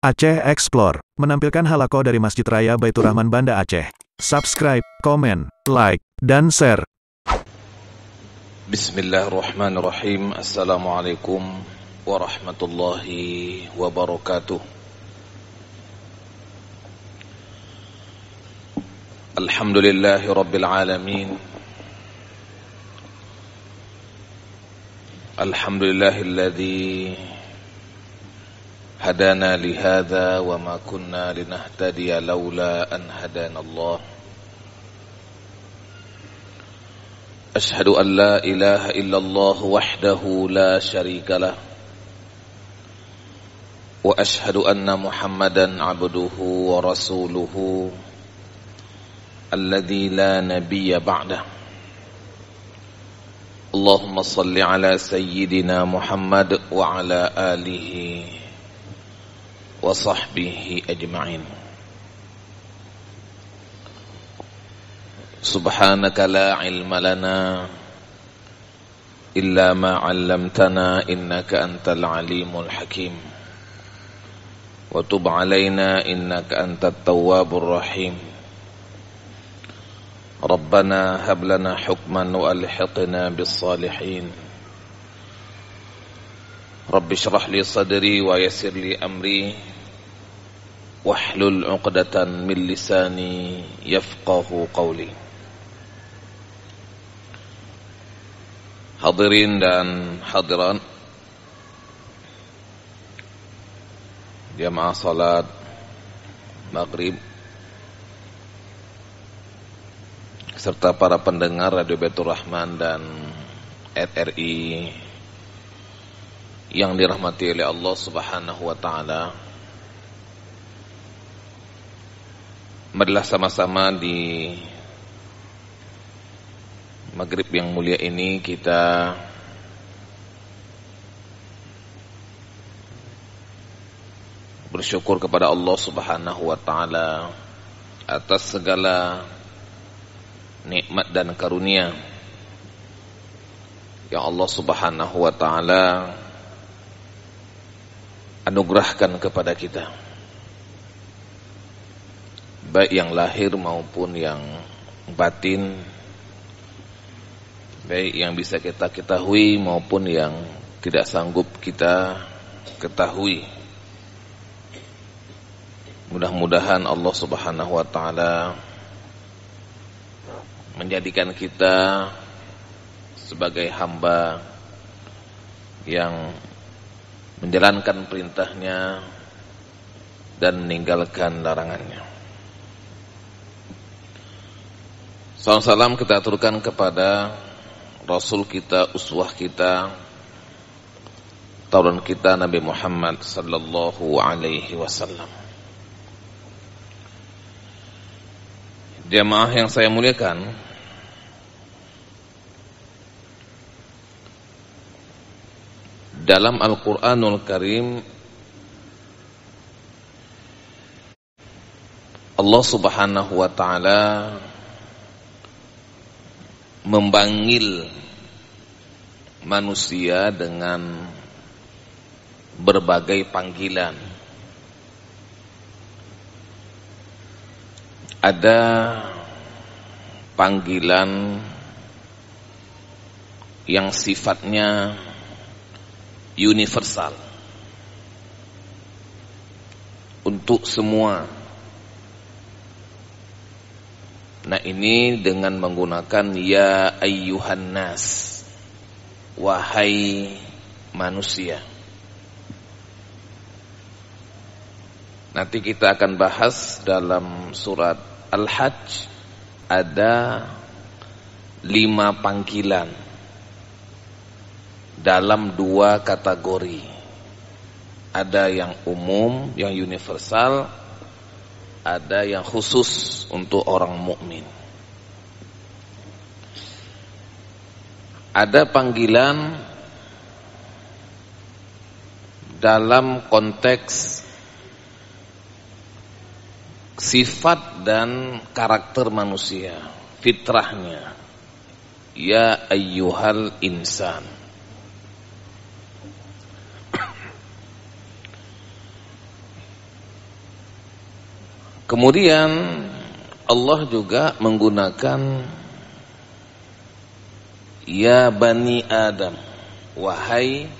Aceh Explore menampilkan halaqah dari Masjid Raya Baitur Rahman Banda Aceh. Subscribe, komen, like, dan share. Bismillahirrahmanirrahim. Assalamualaikum warahmatullahi wabarakatuh. Alhamdulillahi rabbil alamin. Alhamdulillahilladzi hadana lihada wa ma kunna linahtadiya laula an hadana Allah. Ashhadu an la ilaha illallah wahdahu la syarika lah wa ashhadu anna Muhammadan abduhu wa rasuluhu alladzi la nabiyya ba'dah. Allahumma salli ala sayyidina Muhammad wa ala alihi wa sahbihi ajma'in. Subhanaka la ilma lana illa ma 'allamtana innaka antal alimul hakim. Wa tub 'alaina innaka antat tawwabur rahim. Rabbana hab lana hukman wa alhiqna bis salihin. Rabbi shrah li sadri wa yassir li amri wahlul 'uqdatan min lisani yafqahu qawli. Hadirin dan hadirat jamaah salat maghrib serta para pendengar Radio Baitur Rahman dan RRI yang dirahmati oleh Allah Subhanahu wa taala. Marilah sama-sama di maghrib yang mulia ini kita bersyukur kepada Allah Subhanahu wa taala atas segala nikmat dan karunia yang Allah Subhanahu wa taala anugerahkan kepada kita, baik yang lahir maupun yang batin, baik yang bisa kita ketahui maupun yang tidak sanggup kita ketahui. Mudah-mudahan Allah Subhanahu wa taala menjadikan kita sebagai hamba yang menjalankan perintahnya dan meninggalkan larangannya. Salam kita aturkan kepada Rasul kita, uswah kita, tauladan kita Nabi Muhammad sallallahu alaihi wasallam. Jamaah yang saya muliakan, dalam Al-Qur'anul Karim Allah Subhanahu wa taala memanggil manusia dengan berbagai panggilan. Ada panggilan yang sifatnya universal untuk semua. Nah, ini dengan menggunakan ya ayyuhan nas, wahai manusia. Nanti kita akan bahas dalam surat Al-Hajj ada 5 panggilan dalam 2 kategori. Ada yang umum, yang universal, ada yang khusus untuk orang mukmin. Ada panggilan dalam konteks sifat dan karakter manusia, fitrahnya. Ya ayyuhal insan. Kemudian Allah juga menggunakan ya bani Adam, wahai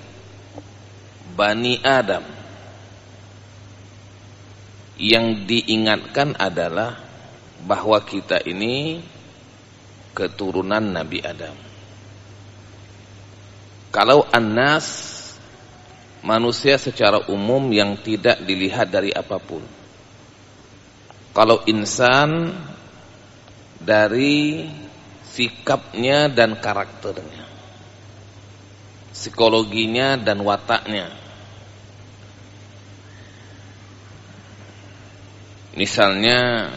bani Adam. Yang diingatkan adalah bahwa kita ini keturunan Nabi Adam. Kalau An-Nas, manusia secara umum yang tidak dilihat dari apapun. Kalau insan, dari sikapnya dan karakternya, psikologinya dan wataknya. Misalnya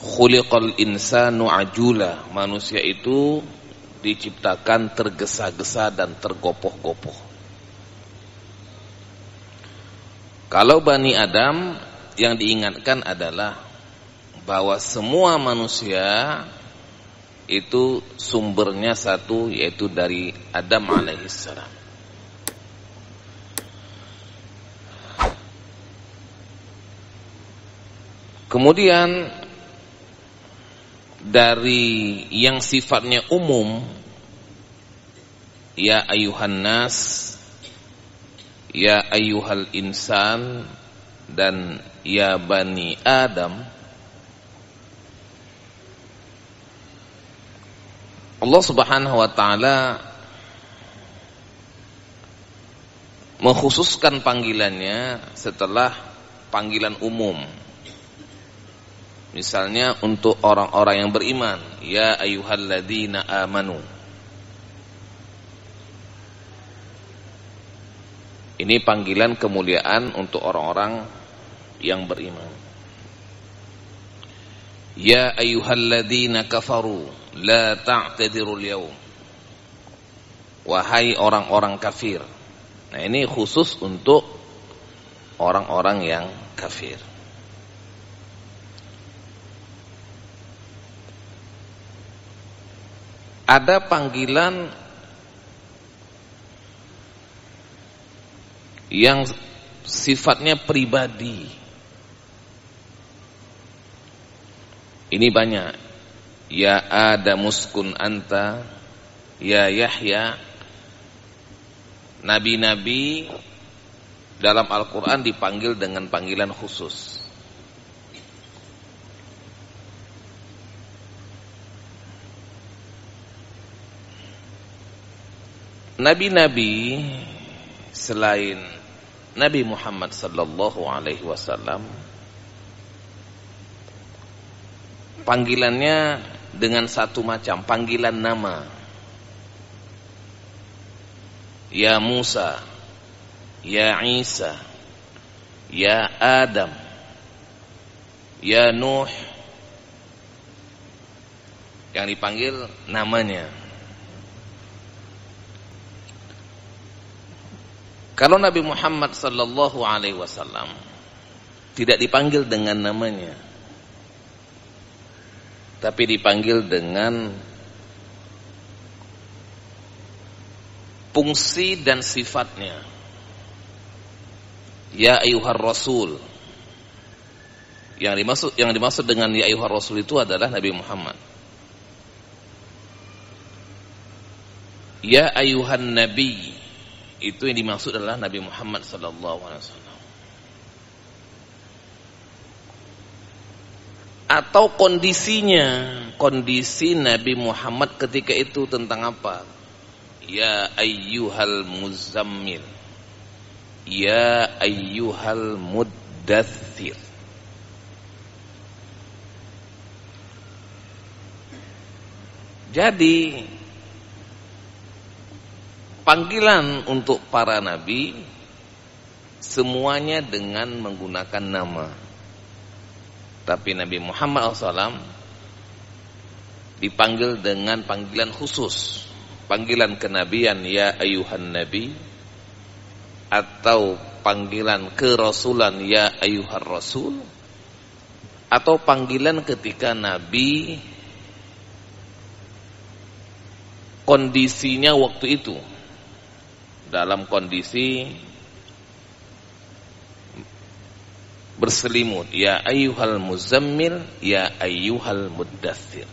khuliqal insanu ajula, manusia itu diciptakan tergesa-gesa dan tergopoh-gopoh. Kalau Bani Adam, yang diingatkan adalah bahwa semua manusia itu sumbernya satu, yaitu dari Adam alaihissalam. Kemudian dari yang sifatnya umum, ya ayuhan nas, ya ayuhal insan, dan ya bani Adam, Allah Subhanahu wa taala mengkhususkan panggilannya setelah panggilan umum. Misalnya untuk orang-orang yang beriman, ya ayyuhalladzina amanu. Ini panggilan kemuliaan untuk orang-orang yang beriman. Ya ayyuhalladzina kafaru la ta'tadirul yaum. Wahai orang-orang kafir. Nah, ini khusus untuk orang-orang yang kafir. Ada panggilan yang sifatnya pribadi. Ini banyak. Ya Adamuskun anta, ya Yahya. Nabi-nabi dalam Al-Quran dipanggil dengan panggilan khusus. Nabi-nabi selain Nabi Muhammad sallallahu alaihi wasallam, panggilannya dengan satu macam, panggilan nama. Ya Musa, ya Isa, ya Adam, ya Nuh. Yang dipanggil namanya. Kalau Nabi Muhammad sallallahu alaihi wasallam tidak dipanggil dengan namanya, tapi dipanggil dengan fungsi dan sifatnya. Ya ayyuhar rasul. Yang dimaksud dengan ya ayyuhar rasul itu adalah Nabi Muhammad. Ya ayyuhan nabi, itu yang dimaksud adalah Nabi Muhammad sallallahu alaihi wasallam. Atau kondisinya, kondisi Nabi Muhammad ketika itu tentang apa? Ya ayyuhal muzammil, ya ayyuhal muddaththir. Jadi panggilan untuk para nabi semuanya dengan menggunakan nama. Tapi Nabi Muhammad SAW dipanggil dengan panggilan khusus, panggilan kenabian ya ayuhan nabi, atau panggilan kerasulan ya ayuhar rasul, atau panggilan ketika Nabi kondisinya waktu itu dalam kondisi berselimut, ya ayyuhal muzammil, ya ayyuhal muddaththir.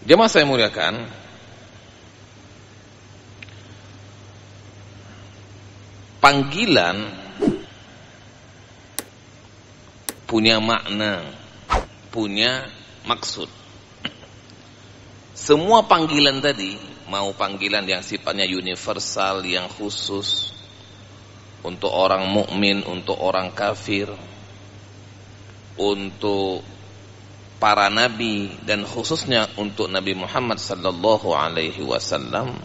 Jemaah saya muliakan, panggilan punya makna, punya maksud. Semua panggilan tadi, mau panggilan yang sifatnya universal, yang khusus untuk orang mukmin, untuk orang kafir, untuk para nabi, dan khususnya untuk Nabi Muhammad sallallahu alaihi wasallam,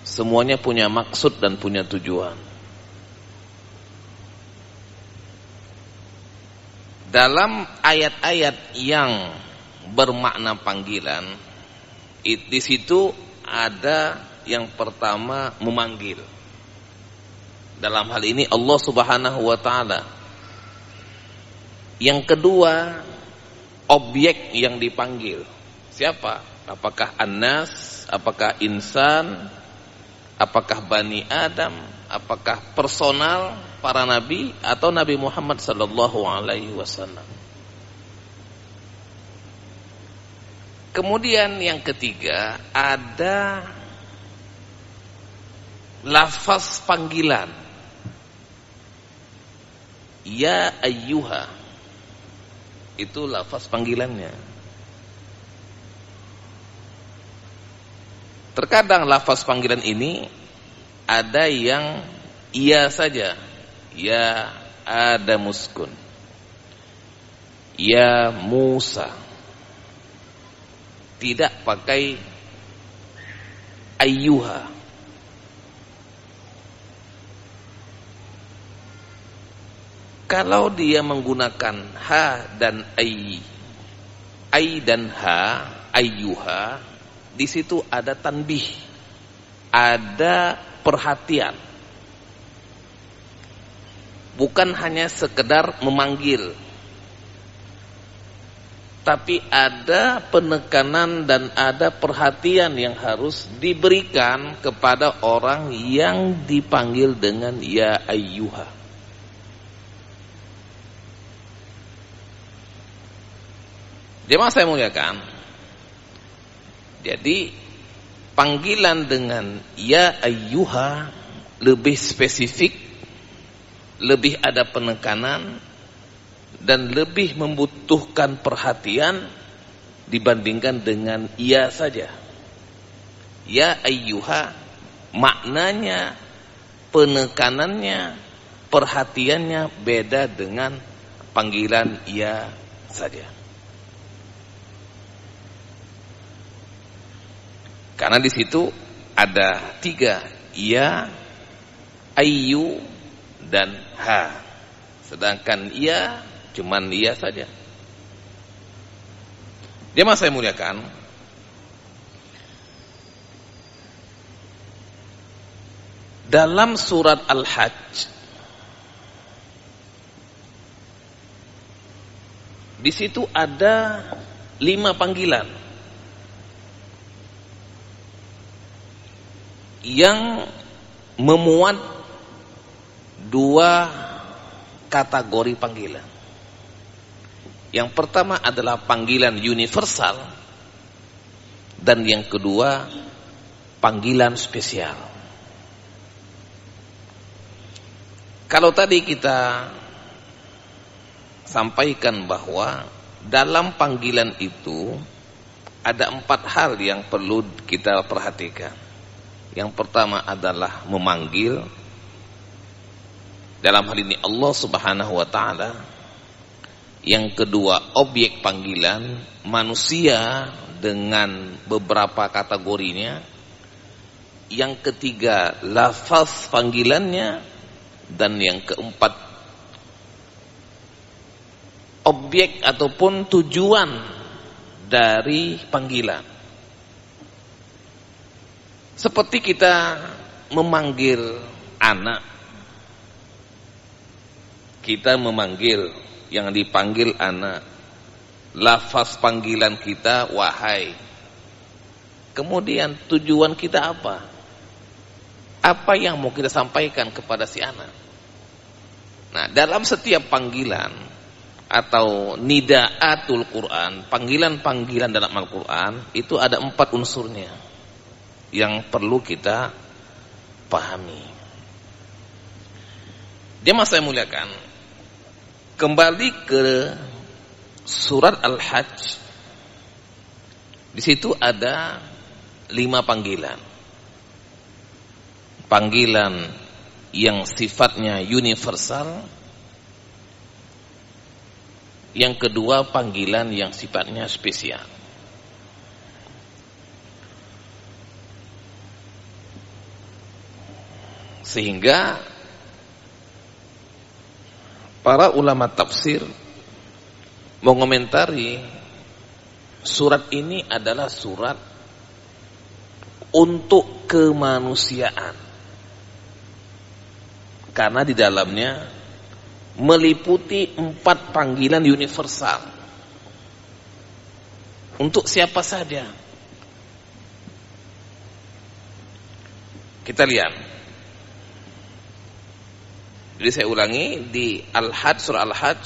semuanya punya maksud dan punya tujuan. Dalam ayat-ayat yang bermakna panggilan, di situ ada yang pertama memanggil. Dalam hal ini Allah Subhanahu wa taala. Yang kedua, objek yang dipanggil. Siapa? Apakah An-Nas, apakah insan, apakah Bani Adam, apakah personal para nabi atau Nabi Muhammad sallallahu alaihi wasallam. Kemudian yang ketiga, ada lafaz panggilan. Ya ayyuha. Itu lafaz panggilannya. Terkadang lafaz panggilan ini ada yang iya saja. Ya Adamuskun, ya Musa. Tidak pakai ayyuha. Kalau dia menggunakan ha dan ai dan ha, ayyuha, di situ ada tanbih, ada perhatian. Bukan hanya sekedar memanggil, tapi ada penekanan dan ada perhatian yang harus diberikan kepada orang yang dipanggil dengan ya ayyuha. Jemaah saya muliakan, jadi panggilan dengan ya ayyuha lebih spesifik, lebih ada penekanan, dan lebih membutuhkan perhatian dibandingkan dengan iya saja. Ya ayyuha maknanya, penekanannya, perhatiannya beda dengan panggilan iya saja. Karena di situ ada tiga, ya, ayyu, dan ha. Sedangkan iya cuman iya saja. Jemaah saya muliakan, dalam surat Al-Hajj di situ ada 5 panggilan yang memuat 2 kategori panggilan. Yang pertama adalah panggilan universal, dan yang kedua panggilan spesial. Kalau tadi kita sampaikan bahwa dalam panggilan itu ada 4 hal yang perlu kita perhatikan. Yang pertama adalah memanggil, dalam hal ini Allah Subhanahu wa taala. Yang kedua, objek panggilan, manusia dengan beberapa kategorinya. Yang ketiga, lafaz panggilannya. Dan yang keempat, objek ataupun tujuan dari panggilan. Seperti kita memanggil anak, kita memanggil, yang dipanggil anak, lafaz panggilan kita wahai. Kemudian tujuan kita apa? apa yang mau kita sampaikan kepada si anak. Nah, dalam setiap panggilan atau nidaatul Quran, panggilan-panggilan dalam Al-Quran, itu ada 4 unsurnya yang perlu kita pahami. Jemaah saya muliakan, kembali ke surat Al-Hajj. Di situ ada 5 panggilan. Panggilan yang sifatnya universal. Yang kedua, panggilan yang sifatnya spesial. Sehingga para ulama tafsir mengomentari surat ini adalah surat untuk kemanusiaan, karena di dalamnya meliputi 4 panggilan universal untuk siapa saja. Kita lihat. Jadi saya ulangi, di Al-Hajj, surah Al-Hajj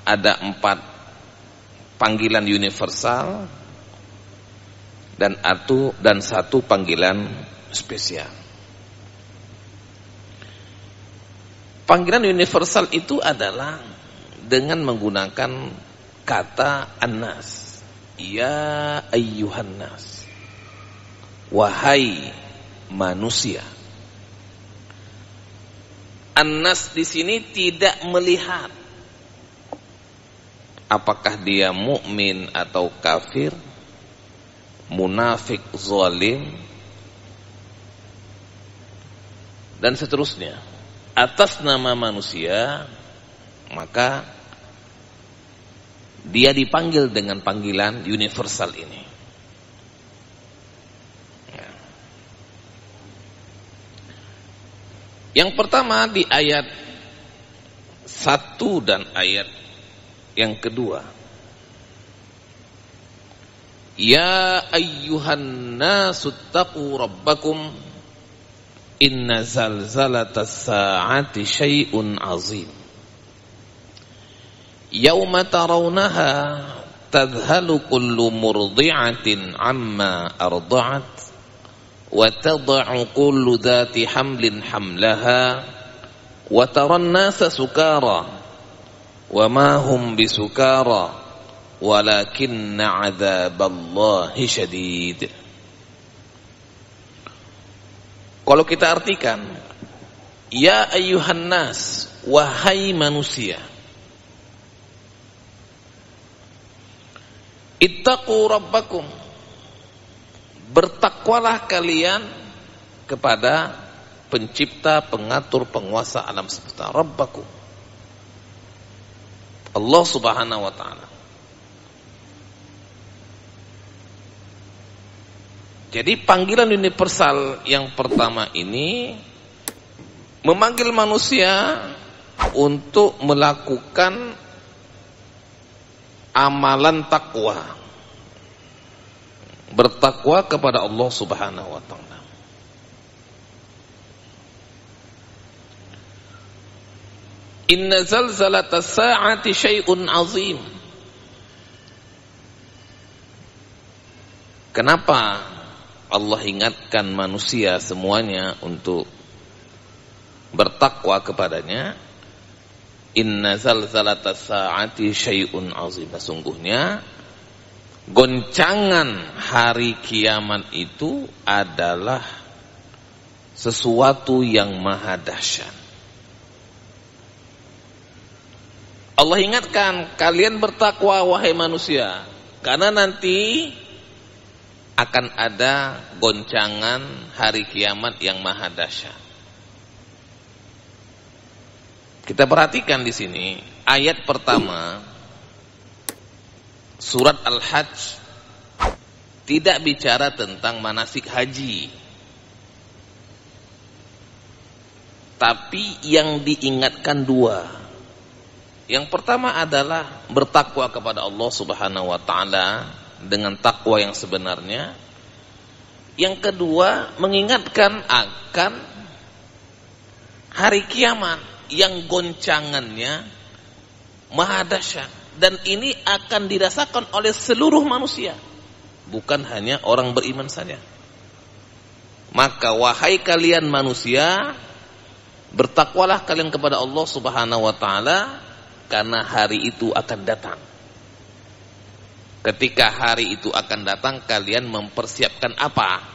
ada 4 panggilan universal dan 1 panggilan spesial. Panggilan universal itu adalah dengan menggunakan kata an-nas. Ya ayyuhan nas. Wahai manusia. An-nas di sini tidak melihat apakah dia mukmin atau kafir, munafik, zalim, dan seterusnya. Atas nama manusia, maka dia dipanggil dengan panggilan universal ini. Ya. Yang pertama di ayat 1 dan ayat yang kedua. Ya ayyuhan nasu taqu rabbakum inna zalzalatas sa'ati syai'un 'azim. Yauma tarawnaha tadhalu kullu murdi'atin 'amma arda'at wa tad'u kullu dhati hamlin hamlaha wa taran nasa sukara wa ma hum bisukara walakinna 'adzaballahi syadid. Kalau kita artikan, ya ayyuhan nas, wahai manusia, ittaqu rabbakum, bertakwalah kalian kepada pencipta, pengatur, penguasa alam semesta, rabbakum, Allah subhanahu wa ta'ala. Jadi panggilan universal yang pertama ini memanggil manusia untuk melakukan amalan takwa, bertakwa kepada Allah Subhanahu wa ta'ala. Inna zalzalatas sa'ati syai'un 'azim. Kenapa Allah ingatkan manusia semuanya untuk bertakwa kepadanya? Inna zalzalatas sa'ati syai'un 'azim. Sesungguhnya goncangan hari kiamat itu adalah sesuatu yang maha dahsyat. Allah ingatkan, kalian bertakwa wahai manusia, karena nanti akan ada goncangan hari kiamat yang maha dahsyat. Kita perhatikan di sini ayat pertama surat Al-Hajj tidak bicara tentang manasik haji, tapi yang diingatkan 2. Yang pertama adalah bertakwa kepada Allah Subhanahu wa ta'ala dengan takwa yang sebenarnya. Yang kedua, mengingatkan akan hari kiamat yang goncangannya maha dahsyat, dan ini akan dirasakan oleh seluruh manusia, bukan hanya orang beriman saja. Maka wahai kalian manusia, bertakwalah kalian kepada Allah Subhanahu wa taala, karena hari itu akan datang. Ketika hari itu akan datang, kalian mempersiapkan apa?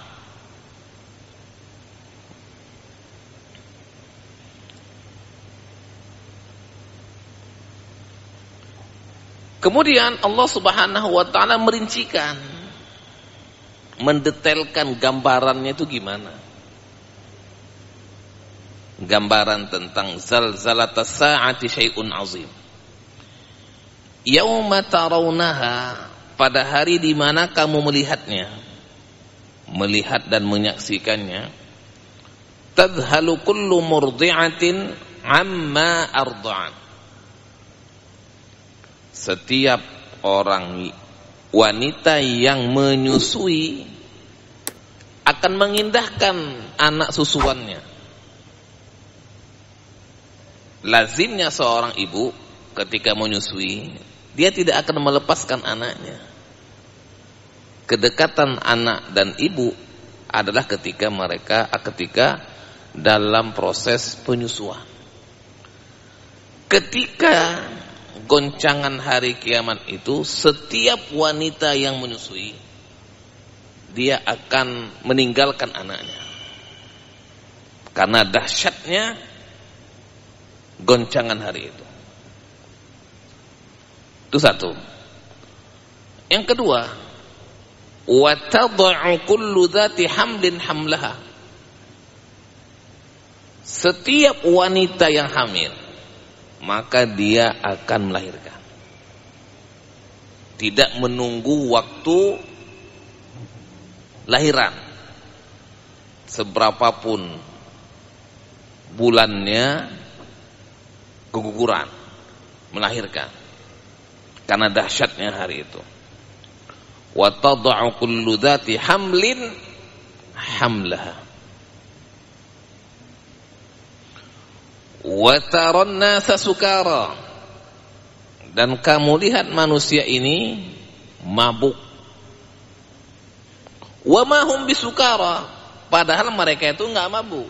Kemudian Allah Subhanahu wa taala merincikan, mendetailkan gambarannya itu gimana. Gambaran tentang zalzalatas sa'ati syai'un azim. Yauma tarawnaha, pada hari di mana kamu melihatnya, melihat dan menyaksikannya. Tadhalu kullu murdi'atin amma arda'at. Setiap orang wanita yang menyusui akan mengindahkan anak susuannya. Lazimnya seorang ibu ketika menyusui, dia tidak akan melepaskan anaknya. Kedekatan anak dan ibu adalah ketika dalam proses penyusuan. Ketika goncangan hari kiamat itu, setiap wanita yang menyusui, dia akan meninggalkan anaknya. Karena dahsyatnya goncangan hari itu. Itu satu. Yang kedua, wa tad'u kullu dzati hamlin hamlaha. Setiap wanita yang hamil, maka dia akan melahirkan. Tidak menunggu waktu lahiran. Seberapapun bulannya, keguguran, melahirkan. Karena dahsyatnya hari itu. Wa tad'u kullu dzati hamlin hamlaha. Wa taran nasa sukara, dan kamu lihat manusia ini mabuk. Wa ma hum bisukara, padahal mereka itu enggak mabuk.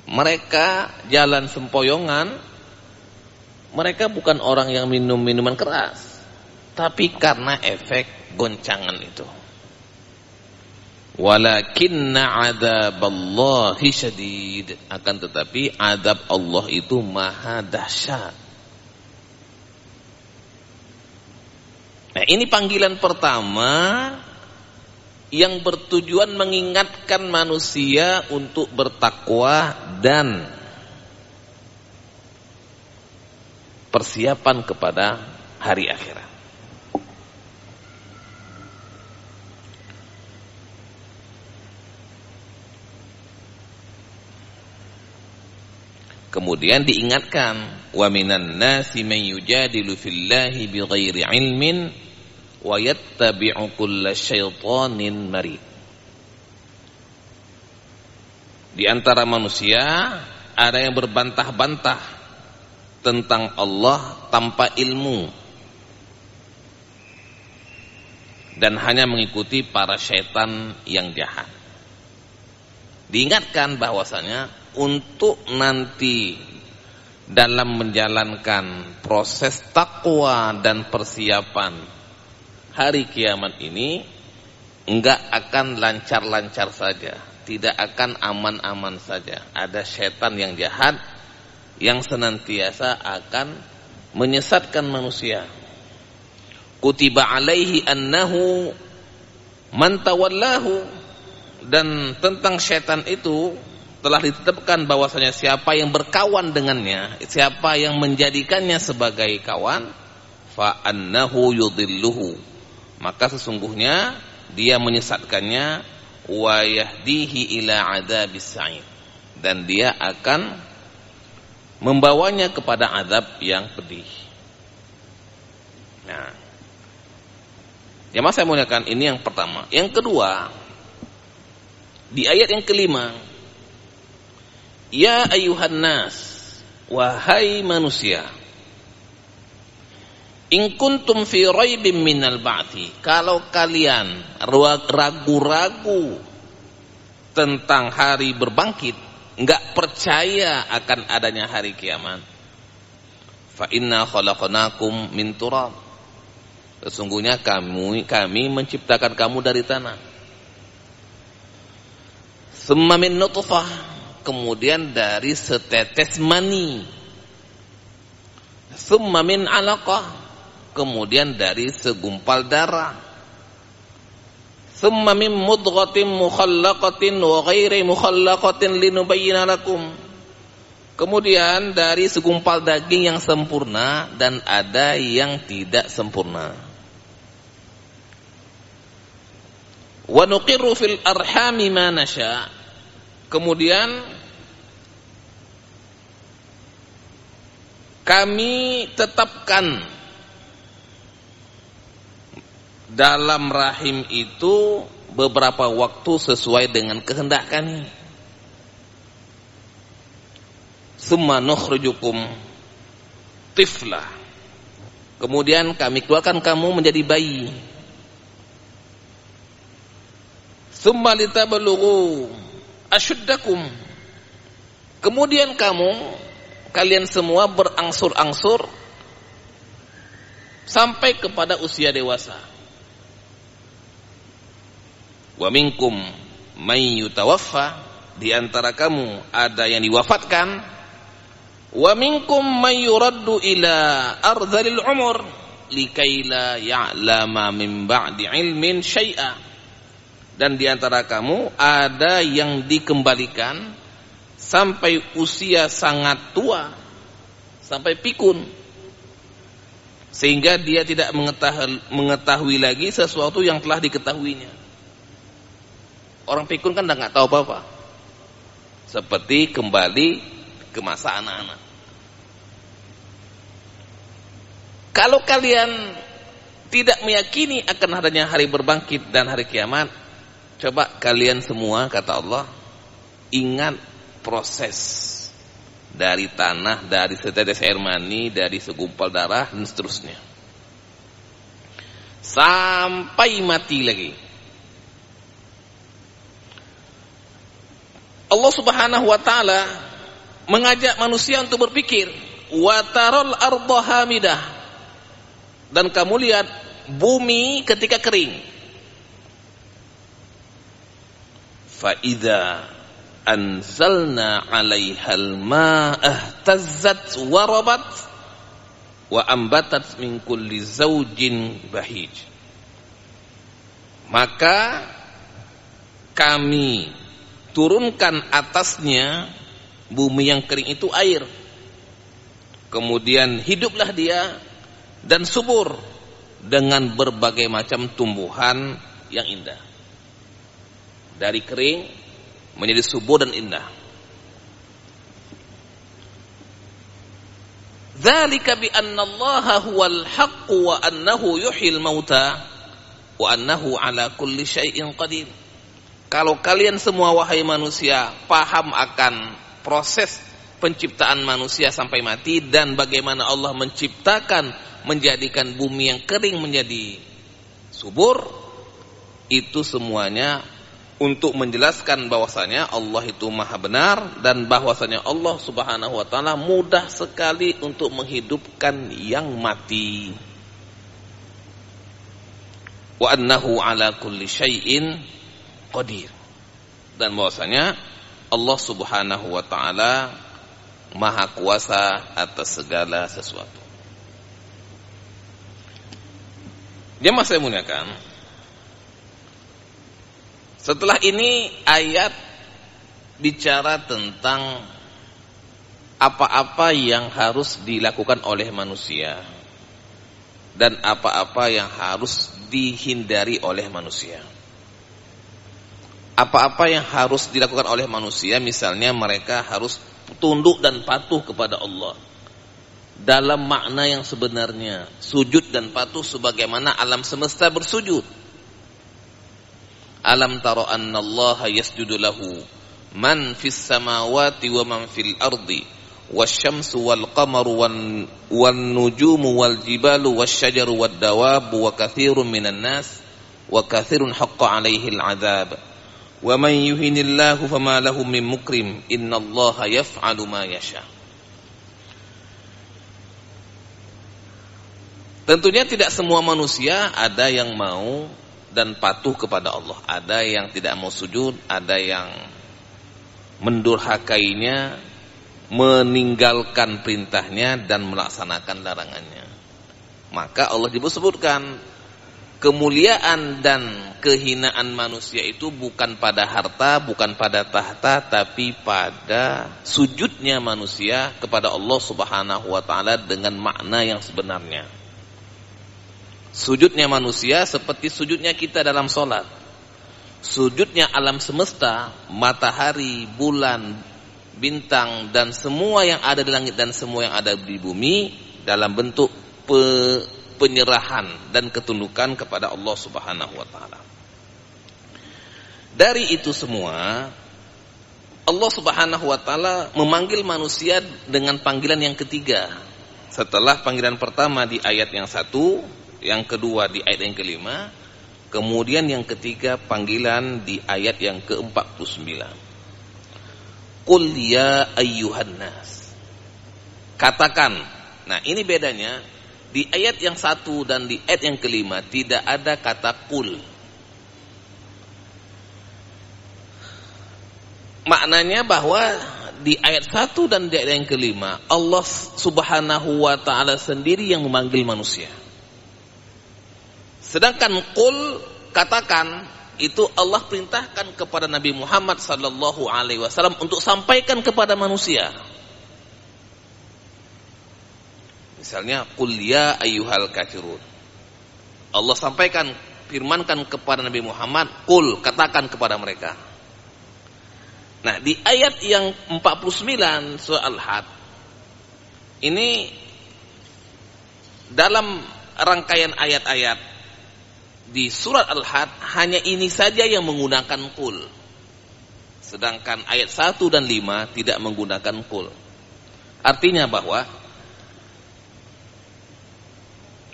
Mereka jalan sempoyongan, mereka bukan orang yang minum minuman keras, tapi karena efek goncangan itu. Walakinna adzaballahi syadid, akan tetapi adab Allah itu maha dahsyat. Nah, ini panggilan pertama yang bertujuan mengingatkan manusia untuk bertakwa dan persiapan kepada hari akhirat. Kemudian diingatkan, wa minan nasi man yujadilu fillahi bighairi ilmin wa yattabi'u kulla syaitanin marid. Di antara manusia ada yang berbantah-bantah tentang Allah tanpa ilmu dan hanya mengikuti para syaitan yang jahat. Diingatkan bahwasanya untuk nanti dalam menjalankan proses takwa dan persiapan hari kiamat ini enggak akan lancar-lancar saja, tidak akan aman-aman saja. Ada setan yang jahat yang senantiasa akan menyesatkan manusia. Kutiba alaihi annahu man tawallahu, dan tentang setan itu telah ditetapkan bahwasanya siapa yang berkawan dengannya, siapa yang menjadikannya sebagai kawan, fa annahu yudhilluhu, maka sesungguhnya dia menyesatkannya, wa yahdihi ila adzabis sa'ir, dan dia akan membawanya kepada azab yang pedih. Nah, ya mas, saya muliakan, ini yang pertama. Yang kedua, di ayat yang kelima, Ya ayuhan nas, wahai manusia, in kuntum fi raibim minal ba'thi, kalau kalian ragu-ragu tentang hari berbangkit, enggak percaya akan adanya hari kiamat, fa inna khalaqnakum min turab, sesungguhnya kami menciptakan kamu dari tanah, tsumma min nutfah, kemudian dari setetes mani, tsumma min 'alaqah, kemudian dari segumpal darah, tsumma min mudghatin mukhallaqatin wa ghairi mukhallaqatin linubayyana lakum, kemudian dari segumpal daging yang sempurna dan ada yang tidak sempurna. Wa nuqirru fil arhami ma nasha, kemudian kami tetapkan dalam rahim itu beberapa waktu sesuai dengan kehendak kami. Summa nukhrijukum tifla, kemudian kami keluarkan kamu menjadi bayi. Summa litablughu asyuddakum, kemudian kalian semua berangsur-angsur sampai kepada usia dewasa. Wa minkum may yutawaffa, di antara kamu ada yang diwafatkan. Wa minkum may yuraddu ila ardhil umur likai la ya'lama min ba'di ilmin syai'a, dan di antara kamu ada yang dikembalikan sampai usia sangat tua, sampai pikun, sehingga dia tidak mengetahui lagi sesuatu yang telah diketahuinya. Orang pikun kan nggak tahu apa-apa, seperti kembali ke masa anak-anak. Kalau kalian tidak meyakini akan adanya hari berbangkit dan hari kiamat, coba kalian semua, kata Allah, ingat proses dari tanah, dari setetes air mani, dari segumpal darah dan seterusnya, sampai mati lagi. Allah Subhanahu wa taala mengajak manusia untuk berpikir, wa taral ardha hamidah, dan kamu lihat bumi ketika kering. Fa idza anzalna 'alaihal ma'a ihtazzat wa rabat wa ambatat min kulli zawjin bahij, maka kami turunkan atasnya bumi yang kering itu air, kemudian hiduplah dia dan subur dengan berbagai macam tumbuhan yang indah. Dari kering menjadi subur dan indah. Dzalika bi anna Allaha huwal haqq wa annahu yuhyil mauta wa annahu ala kulli syai'in qadir. Kalau kalian semua wahai manusia paham akan proses penciptaan manusia sampai mati dan bagaimana Allah menciptakan, menjadikan bumi yang kering menjadi subur, itu semuanya untuk menjelaskan bahwasanya Allah itu maha benar dan bahwasanya Allah Subhanahu wa taala mudah sekali untuk menghidupkan yang mati. Wa annahu ala kulli syai'in qadir, dan bahwasanya Allah Subhanahu wa taala maha kuasa atas segala sesuatu. Jemaah saya muliakan, setelah ini ayat bicara tentang apa-apa yang harus dilakukan oleh manusia dan apa-apa yang harus dihindari oleh manusia. Apa-apa yang harus dilakukan oleh manusia, misalnya mereka harus tunduk dan patuh kepada Allah dalam makna yang sebenarnya, sujud dan patuh sebagaimana alam semesta bersujud. Alam tara annallaha yasjudu lahu man fis samawati wa man fil ardi wasyamsu wal qamaru wan nujumu wal jibalu wasyajaru wad dawabu wa katsirun minan nas wa katsirun haqqa 'alaihi al-'adzab wa man yuhinillahu fama lahu min mukrim innallaha yaf'alu ma yasha. Tentunya tidak semua manusia ada yang mau dan patuh kepada Allah. Ada yang tidak mau sujud, ada yang mendurhakainya, meninggalkan perintahnya dan melaksanakan larangannya. Maka Allah sebutkan kemuliaan dan kehinaan manusia itu bukan pada harta, bukan pada tahta, tapi pada sujudnya manusia kepada Allah Subhanahu wa taala dengan makna yang sebenarnya. Sujudnya manusia seperti sujudnya kita dalam sholat. Sujudnya alam semesta, matahari, bulan, bintang, dan semua yang ada di langit dan semua yang ada di bumi dalam bentuk penyerahan dan ketundukan kepada Allah Subhanahu wa taala. Dari itu semua, Allah Subhanahu wa taala memanggil manusia dengan panggilan yang ketiga. Setelah panggilan pertama di ayat yang 1, yang kedua di ayat yang kelima, kemudian yang ketiga panggilan di ayat yang ke-49. Qul ya ayyuhan nas. Katakan. Nah, ini bedanya. Di ayat yang 1 dan di ayat yang kelima tidak ada kata qul. Maknanya bahwa di ayat 1 dan di ayat yang kelima Allah Subhanahu wa taala sendiri yang memanggil manusia. Sedangkan qul, katakan, itu Allah perintahkan kepada Nabi Muhammad sallallahu alaihi wasallam untuk sampaikan kepada manusia. Misalnya qul ya ayyuhal kafirun. Allah sampaikan, firmankan kepada Nabi Muhammad, qul, katakan kepada mereka. Nah, di ayat yang 49 surah Al-Had ini dalam rangkaian ayat-ayat di surat Al-Had hanya ini saja yang menggunakan qul. Sedangkan ayat 1 dan 5 tidak menggunakan qul. Artinya bahwa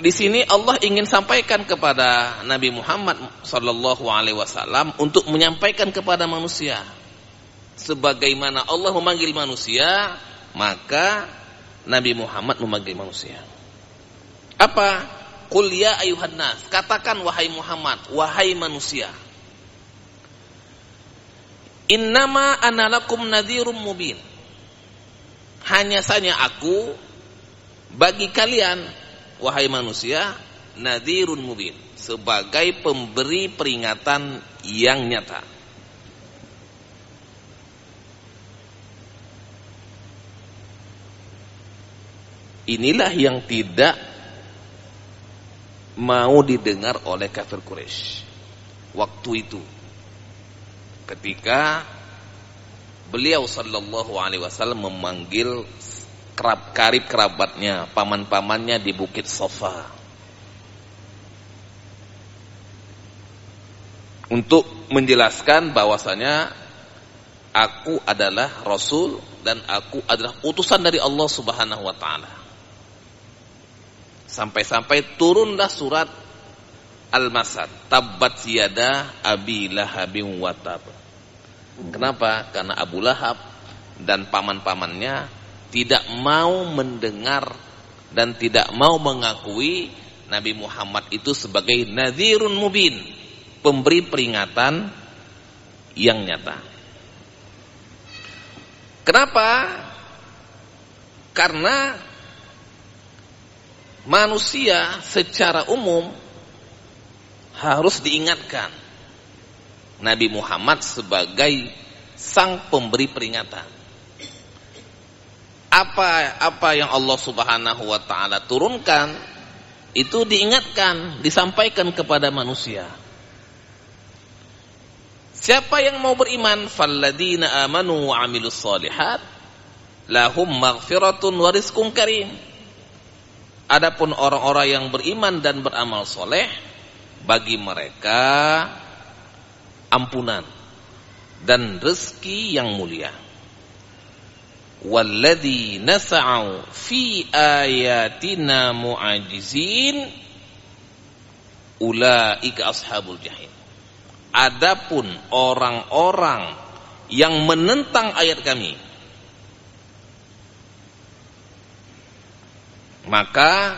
di sini Allah ingin sampaikan kepada Nabi Muhammad sallallahu alaihi wasallam untuk menyampaikan kepada manusia. Sebagaimana Allah memanggil manusia, maka Nabi Muhammad memanggil manusia. Apa? Qul ya ayyuhan nas, katakan wahai Muhammad, wahai manusia. Innama ana lakum nadhirum mubin. Hanya saja aku bagi kalian wahai manusia nadhirun mubin, sebagai pemberi peringatan yang nyata. Inilah yang tidak mau didengar oleh kafir Quraisy waktu itu, ketika beliau sallallahu alaihi wasallam memanggil karib kerabatnya, paman-pamannya di Bukit Safa untuk menjelaskan bahwasanya aku adalah Rasul dan aku adalah utusan dari Allah Subhanahu wa taala. Sampai-sampai turunlah surat Al-Masad, tabbat yada abi lahabin wa tab. Kenapa? Karena Abu Lahab dan paman-pamannya tidak mau mendengar dan tidak mau mengakui Nabi Muhammad itu sebagai nadhirun mubin, pemberi peringatan yang nyata. Kenapa? Karena manusia secara umum harus diingatkan Nabi Muhammad sebagai sang pemberi peringatan. Apa yang Allah Subhanahu wa taala turunkan itu diingatkan, disampaikan kepada manusia. Siapa yang mau beriman, falladzina amanu wa 'amilus shalihat lahum maghfiratun wa rizqun karim. Adapun orang-orang yang beriman dan beramal soleh, bagi mereka ampunan dan rezeki yang mulia. Walladzina sa'au fi ayatina mu'ajizin ulaika ashabul jahim. Adapun orang-orang yang menentang ayat kami, maka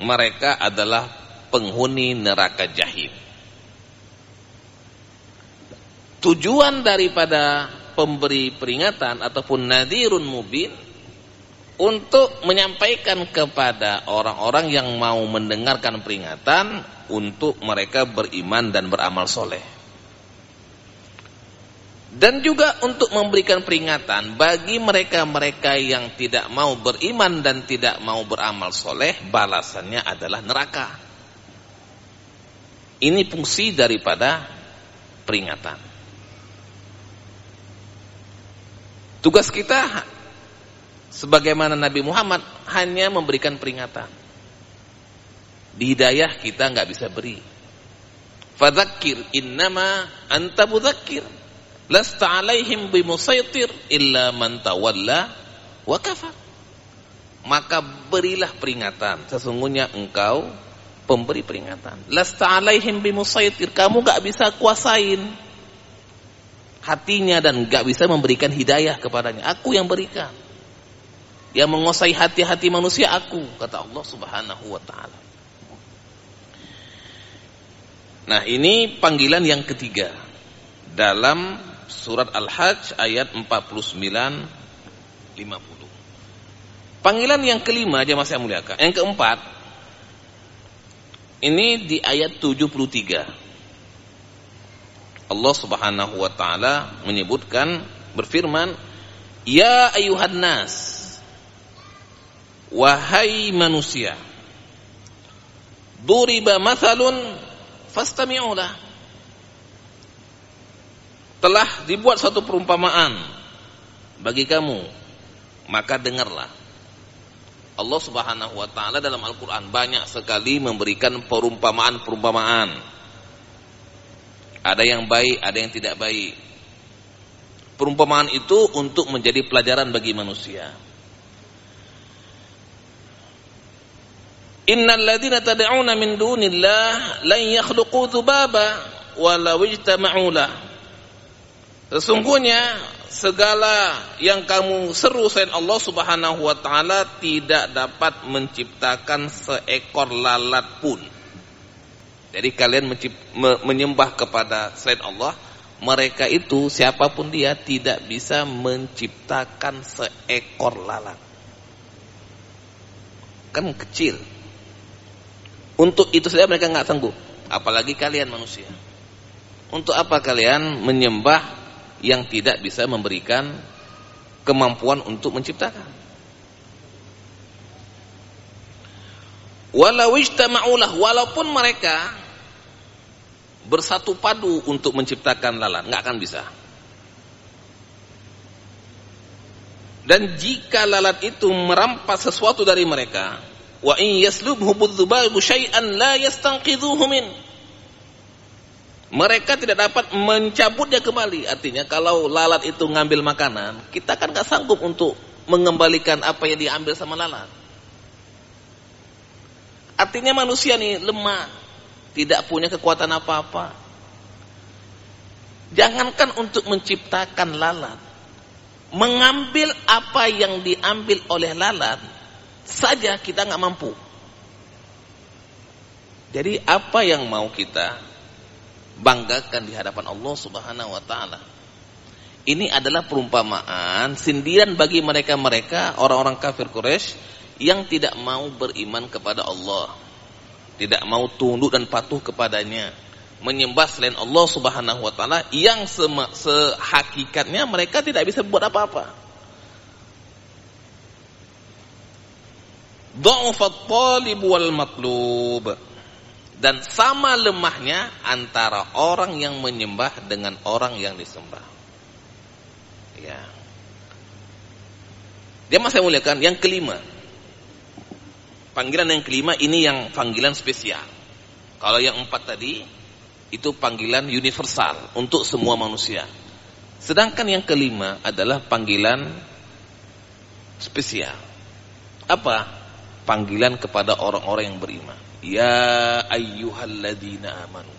mereka adalah penghuni neraka jahim. Tujuan daripada pemberi peringatan ataupun nadhirun mubin untuk menyampaikan kepada orang-orang yang mau mendengarkan peringatan untuk mereka beriman dan beramal soleh, dan juga untuk memberikan peringatan bagi mereka-mereka yang tidak mau beriman dan tidak mau beramal soleh, balasannya adalah neraka. Ini fungsi daripada peringatan. Tugas kita sebagaimana Nabi Muhammad hanya memberikan peringatan. Di hidayah kita nggak bisa beri. Fadzakir innama anta mudzakir lasta alaihim bimusaitir illa man tawalla wa kafar. Maka berilah peringatan, sesungguhnya engkau pemberi peringatan. Lasta alaihim bimusaitir, kamu nggak bisa kuasain hatinya dan gak bisa memberikan hidayah kepadanya. Aku yang berikan. Yang menguasai hati-hati manusia aku, kata Allah Subhanahu wa ta'ala. Nah, ini panggilan yang ketiga dalam surat Al-Hajj ayat 49-50. Panggilan yang kelima, jemaah saya muliakan, yang keempat, ini di ayat 73. Allah Subhanahu wa ta'ala menyebutkan, berfirman, ya ayuhan nas, wahai manusia, duriba mathalun fastami'ulah, telah dibuat suatu perumpamaan bagi kamu, maka dengarlah. Allah Subhanahu wa ta'ala dalam Al-Quran banyak sekali memberikan perumpamaan-perumpamaan. Ada yang baik, ada yang tidak baik. Perumpamaan itu untuk menjadi pelajaran bagi manusia. Innal ladzina tad'una min dunillah lan yakhluqu dzubaba walau ijtama'u lah. Sesungguhnya segala yang kamu seru selain Allah Subhanahu wa ta'ala tidak dapat menciptakan seekor lalat pun. Jadi kalian menyembah kepada selain Allah, mereka itu siapapun dia tidak bisa menciptakan seekor lalat. Kan kecil. Untuk itu saja mereka nggak sanggup, apalagi kalian manusia. Untuk apa kalian menyembah yang tidak bisa memberikan kemampuan untuk menciptakan? Walau ijtama'ulah, walaupun mereka bersatu padu untuk menciptakan lalat, nggak akan bisa. Dan jika lalat itu merampas sesuatu dari mereka, wa in yaslubhu budzubabu syai'an la yastanqidhuhu min, mereka tidak dapat mencabutnya kembali. Artinya kalau lalat itu ngambil makanan, kita kan nggak sanggup untuk mengembalikan apa yang diambil sama lalat. Artinya manusia nih lemah, tidak punya kekuatan apa-apa. Jangankan untuk menciptakan lalat, mengambil apa yang diambil oleh lalat saja kita nggak mampu. Jadi apa yang mau kita banggakan di hadapan Allah Subhanahu wa ta'ala? Ini adalah perumpamaan, sindiran bagi mereka-mereka orang-orang kafir Quraisy yang tidak mau beriman kepada Allah, tidak mau tunduk dan patuh kepadanya, menyembah selain Allah Subhanahu wa ta'ala yang sehakikatnya mereka tidak bisa buat apa-apa. Dha'ufat talib wal matlub, dan sama lemahnya antara orang yang menyembah dengan orang yang disembah. Ya. Dia masih muliakan yang kelima. Panggilan yang kelima ini yang panggilan spesial. Kalau yang empat tadi itu panggilan universal untuk semua manusia. Sedangkan yang kelima adalah panggilan spesial. Apa? Panggilan kepada orang-orang yang beriman. Ya ayyuhalladzina amanu.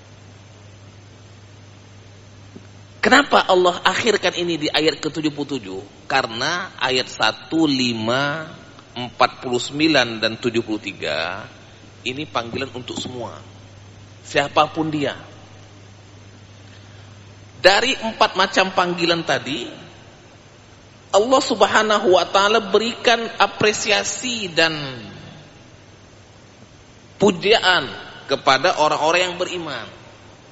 Kenapa Allah akhirkan ini di ayat ke-77? Karena ayat 1, 5, 49 dan 73 ini panggilan untuk semua. Siapapun dia. Dari 4 macam panggilan tadi, Allah Subhanahu wa taala berikan apresiasi dan pujian kepada orang-orang yang beriman.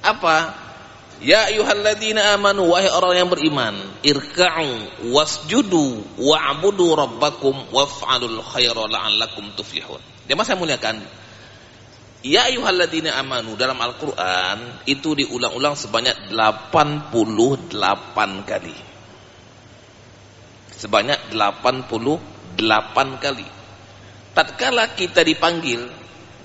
Apa? Ya ayyuhalladzina amanu, wahai orang yang beriman, irka'u wasjudu wa'budu rabbakum waf'alul khaira la'allakum tuflihun. Jemaah saya muliakan, ya ayyuhalladzina amanu dalam Al-Qur'an itu diulang-ulang sebanyak 88 kali. Sebanyak 88 kali. Tatkala kita dipanggil,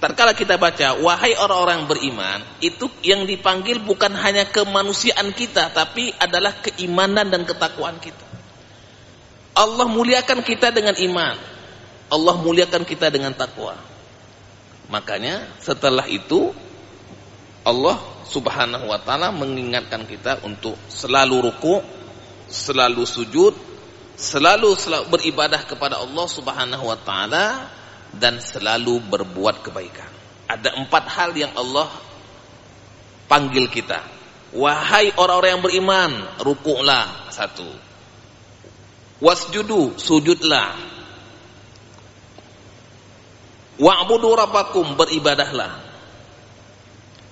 tatkala kita baca wahai orang-orang beriman, itu yang dipanggil bukan hanya kemanusiaan kita, tapi adalah keimanan dan ketakwaan kita. Allah muliakan kita dengan iman, Allah muliakan kita dengan takwa. Makanya setelah itu Allah Subhanahu wa taala mengingatkan kita untuk selalu ruku', selalu sujud, selalu beribadah kepada Allah Subhanahu wa taala, dan selalu berbuat kebaikan. Ada 4 hal yang Allah panggil kita. Wahai orang-orang yang beriman, rukuklah, 1. Wasjudu, sujudlah. Wa'budu rabbakum, beribadahlah.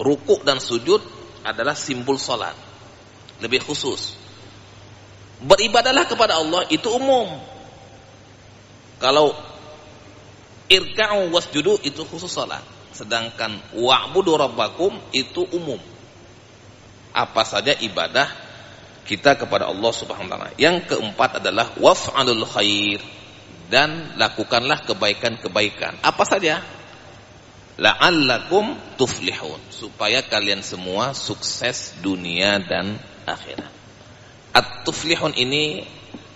Rukuk dan sujud adalah simbol salat. Lebih khusus. Beribadahlah kepada Allah itu umum. Kalau irka'u wasjudu itu khusus salat. Sedangkan wa'budu rabbakum itu umum. Apa saja ibadah kita kepada Allah Subhanahu wa taala. Yang keempat adalah waf'alul khair, dan lakukanlah kebaikan-kebaikan. Apa saja? La'allakum tuflihun, supaya kalian semua sukses dunia dan akhirat. At-tuflihun ini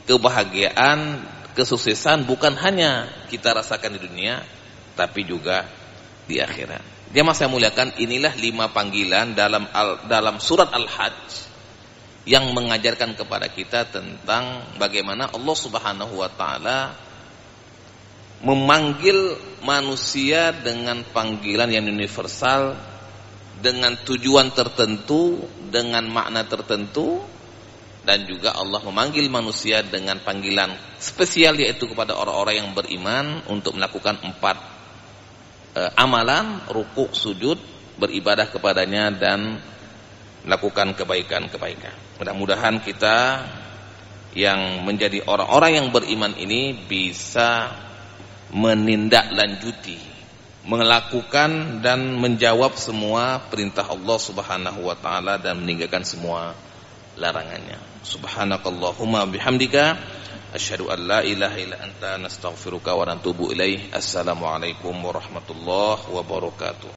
kebahagiaan, kesuksesan bukan hanya kita rasakan di dunia, tapi juga di akhirat. Jemaah saya muliakan, inilah 5 panggilan dalam surat Al-Hajj yang mengajarkan kepada kita tentang bagaimana Allah Subhanahu wa taala memanggil manusia dengan panggilan yang universal, dengan tujuan tertentu, dengan makna tertentu. Dan juga Allah memanggil manusia dengan panggilan spesial, yaitu kepada orang-orang yang beriman untuk melakukan 4 amalan, rukuk, sujud, beribadah kepadanya, dan melakukan kebaikan-kebaikan. Mudah-mudahan kita yang menjadi orang-orang yang beriman ini bisa menindaklanjuti, melakukan dan menjawab semua perintah Allah Subhanahu wa taala dan meninggalkan semua larangannya. Subhanakallahumma bihamdika asyhadu an la ilaha illa anta nastaghfiruka wa natubu ilaih. Assalamualaikum warahmatullahi wabarakatuh.